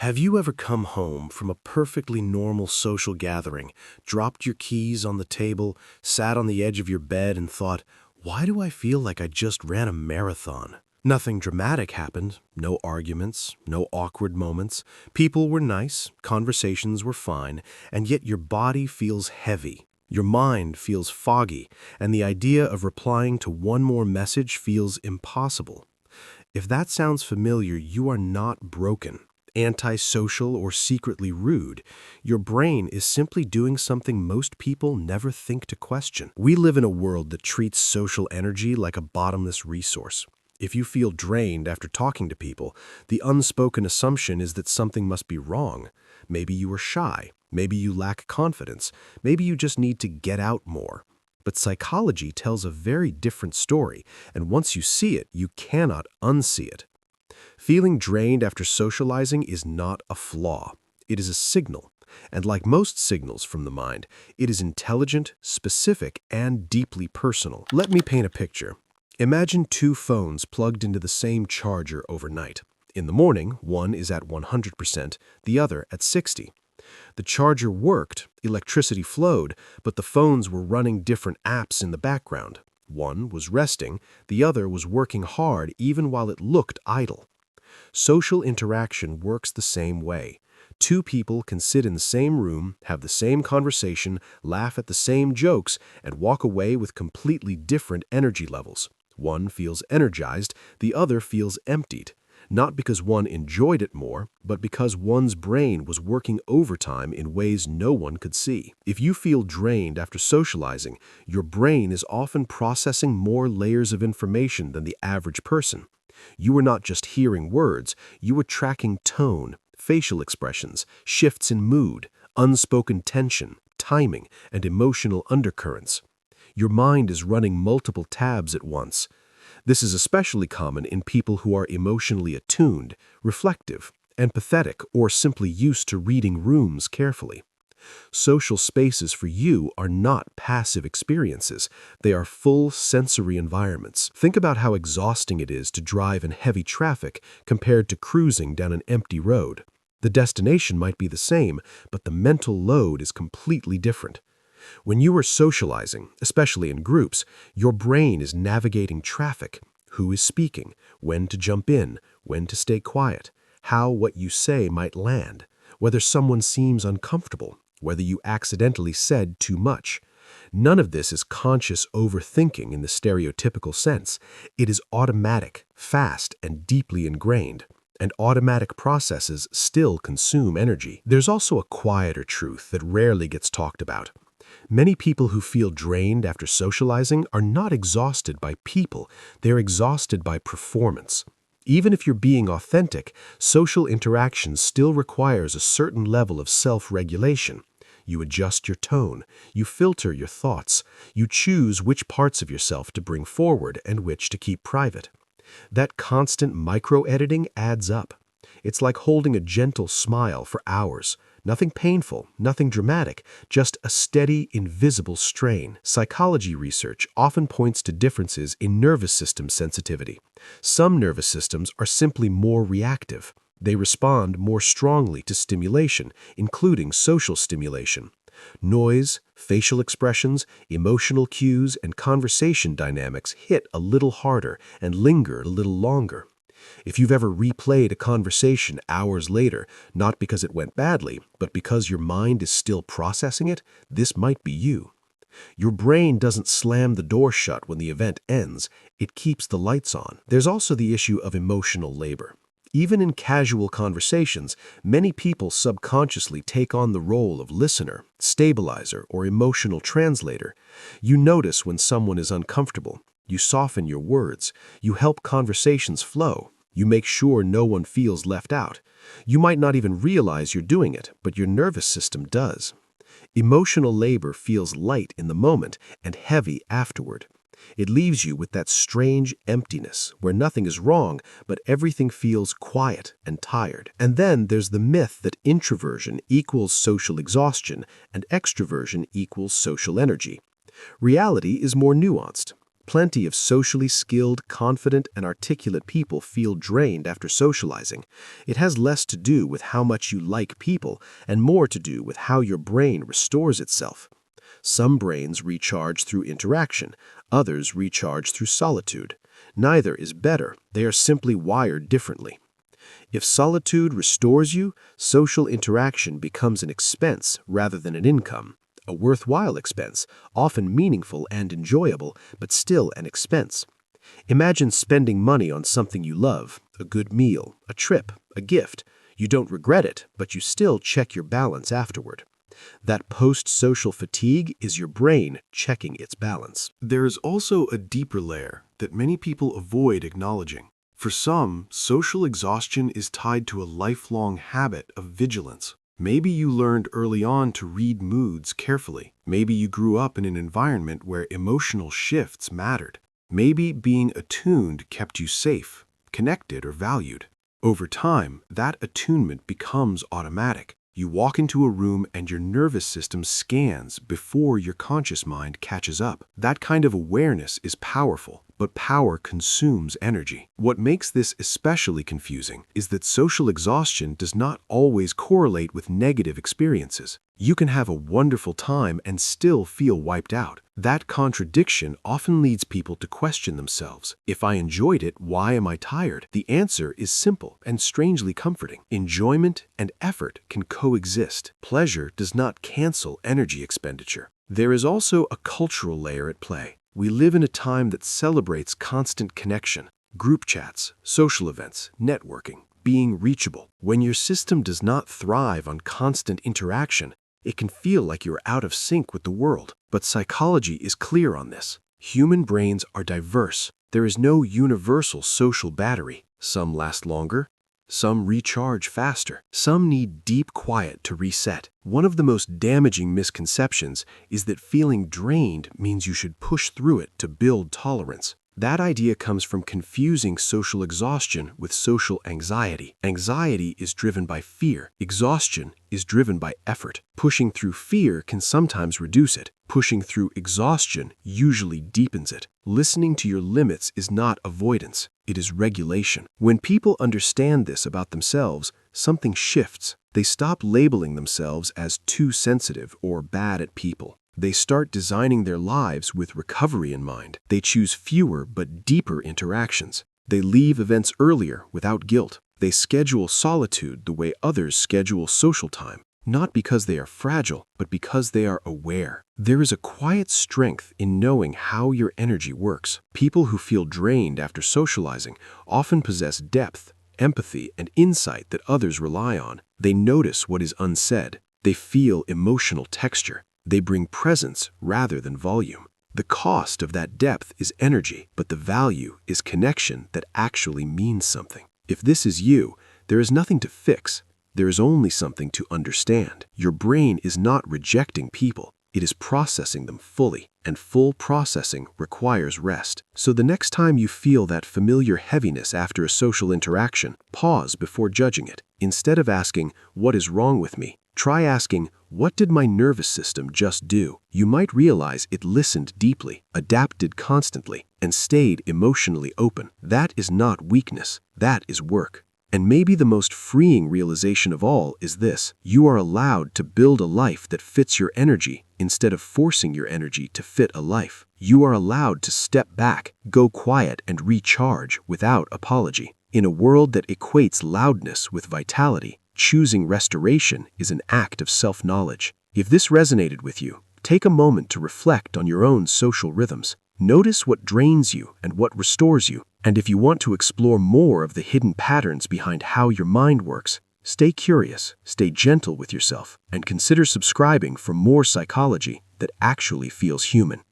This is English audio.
Have you ever come home from a perfectly normal social gathering, dropped your keys on the table, sat on the edge of your bed and thought, why do I feel like I just ran a marathon? Nothing dramatic happened, no arguments, no awkward moments. People were nice, conversations were fine, and yet your body feels heavy. Your mind feels foggy, and the idea of replying to one more message feels impossible. If that sounds familiar, you are not broken, antisocial, or secretly rude. Your brain is simply doing something most people never think to question. We live in a world that treats social energy like a bottomless resource. If you feel drained after talking to people, the unspoken assumption is that something must be wrong. Maybe you are shy, maybe you lack confidence, maybe you just need to get out more. But psychology tells a very different story, and once you see it, you cannot unsee it. Feeling drained after socializing is not a flaw. It is a signal. And like most signals from the mind, it is intelligent, specific, and deeply personal. Let me paint a picture. Imagine two phones plugged into the same charger overnight. In the morning, one is at 100%, the other at 60%. The charger worked, electricity flowed, but the phones were running different apps in the background. One was resting, the other was working hard even while it looked idle. Social interaction works the same way. Two people can sit in the same room, have the same conversation, laugh at the same jokes, and walk away with completely different energy levels. One feels energized, the other feels emptied. Not because one enjoyed it more, but because one's brain was working overtime in ways no one could see. If you feel drained after socializing, your brain is often processing more layers of information than the average person. You are not just hearing words, you are tracking tone, facial expressions, shifts in mood, unspoken tension, timing, and emotional undercurrents. Your mind is running multiple tabs at once. This is especially common in people who are emotionally attuned, reflective, empathetic, or simply used to reading rooms carefully. Social spaces for you are not passive experiences. They are full sensory environments. Think about how exhausting it is to drive in heavy traffic compared to cruising down an empty road. The destination might be the same, but the mental load is completely different. When you are socializing, especially in groups, your brain is navigating traffic. Who is speaking, when to jump in, when to stay quiet, how what you say might land, whether someone seems uncomfortable, whether you accidentally said too much. None of this is conscious overthinking in the stereotypical sense. It is automatic, fast, and deeply ingrained. And automatic processes still consume energy. There's also a quieter truth that rarely gets talked about. Many people who feel drained after socializing are not exhausted by people, they're exhausted by performance. Even if you're being authentic, social interaction still requires a certain level of self-regulation. You adjust your tone, you filter your thoughts, you choose which parts of yourself to bring forward and which to keep private. That constant micro-editing adds up. It's like holding a gentle smile for hours. Nothing painful, nothing dramatic, just a steady, invisible strain. Psychology research often points to differences in nervous system sensitivity. Some nervous systems are simply more reactive. They respond more strongly to stimulation, including social stimulation. Noise, facial expressions, emotional cues, and conversation dynamics hit a little harder and linger a little longer. If you've ever replayed a conversation hours later, not because it went badly, but because your mind is still processing it, this might be you. Your brain doesn't slam the door shut when the event ends, it keeps the lights on. There's also the issue of emotional labor. Even in casual conversations, many people subconsciously take on the role of listener, stabilizer, or emotional translator. You notice when someone is uncomfortable. You soften your words. You help conversations flow. You make sure no one feels left out. You might not even realize you're doing it, but your nervous system does. Emotional labor feels light in the moment and heavy afterward. It leaves you with that strange emptiness where nothing is wrong, but everything feels quiet and tired. And then there's the myth that introversion equals social exhaustion and extroversion equals social energy. Reality is more nuanced. Plenty of socially skilled, confident, and articulate people feel drained after socializing. It has less to do with how much you like people and more to do with how your brain restores itself. Some brains recharge through interaction, others recharge through solitude. Neither is better, they are simply wired differently. If solitude restores you, social interaction becomes an expense rather than an income. A worthwhile expense, often meaningful and enjoyable, but still an expense. Imagine spending money on something you love, a good meal, a trip, a gift. You don't regret it, but you still check your balance afterward. That post-social fatigue is your brain checking its balance. There is also a deeper layer that many people avoid acknowledging. For some, social exhaustion is tied to a lifelong habit of vigilance. Maybe you learned early on to read moods carefully. Maybe you grew up in an environment where emotional shifts mattered. Maybe being attuned kept you safe, connected, or valued. Over time, that attunement becomes automatic. You walk into a room and your nervous system scans before your conscious mind catches up. That kind of awareness is powerful, but power consumes energy. What makes this especially confusing is that social exhaustion does not always correlate with negative experiences. You can have a wonderful time and still feel wiped out. That contradiction often leads people to question themselves. If I enjoyed it, why am I tired? The answer is simple and strangely comforting. Enjoyment and effort can coexist. Pleasure does not cancel energy expenditure. There is also a cultural layer at play. We live in a time that celebrates constant connection, group chats, social events, networking, being reachable. When your system does not thrive on constant interaction, it can feel like you're out of sync with the world. But psychology is clear on this. Human brains are diverse. There is no universal social battery. Some last longer, some recharge faster, some need deep quiet to reset. One of the most damaging misconceptions is that feeling drained means you should push through it to build tolerance. That idea comes from confusing social exhaustion with social anxiety. Anxiety is driven by fear. Exhaustion is driven by effort. Pushing through fear can sometimes reduce it. Pushing through exhaustion usually deepens it. Listening to your limits is not avoidance. It is regulation. When people understand this about themselves, something shifts. They stop labeling themselves as too sensitive or bad at people. They start designing their lives with recovery in mind. They choose fewer but deeper interactions. They leave events earlier without guilt. They schedule solitude the way others schedule social time, not because they are fragile, but because they are aware. There is a quiet strength in knowing how your energy works. People who feel drained after socializing often possess depth, empathy, and insight that others rely on. They notice what is unsaid. They feel emotional texture. They bring presence rather than volume. The cost of that depth is energy, but the value is connection that actually means something. If this is you, there is nothing to fix. There is only something to understand. Your brain is not rejecting people. It is processing them fully, and full processing requires rest. So the next time you feel that familiar heaviness after a social interaction, pause before judging it. Instead of asking, "What is wrong with me?" try asking, "What did my nervous system just do?" You might realize it listened deeply, adapted constantly, and stayed emotionally open. That is not weakness. That is work. And maybe the most freeing realization of all is this: you are allowed to build a life that fits your energy instead of forcing your energy to fit a life. You are allowed to step back, go quiet, and recharge without apology. In a world that equates loudness with vitality, choosing restoration is an act of self-knowledge. If this resonated with you, take a moment to reflect on your own social rhythms. Notice what drains you and what restores you. And if you want to explore more of the hidden patterns behind how your mind works, stay curious, stay gentle with yourself, and consider subscribing for more psychology that actually feels human.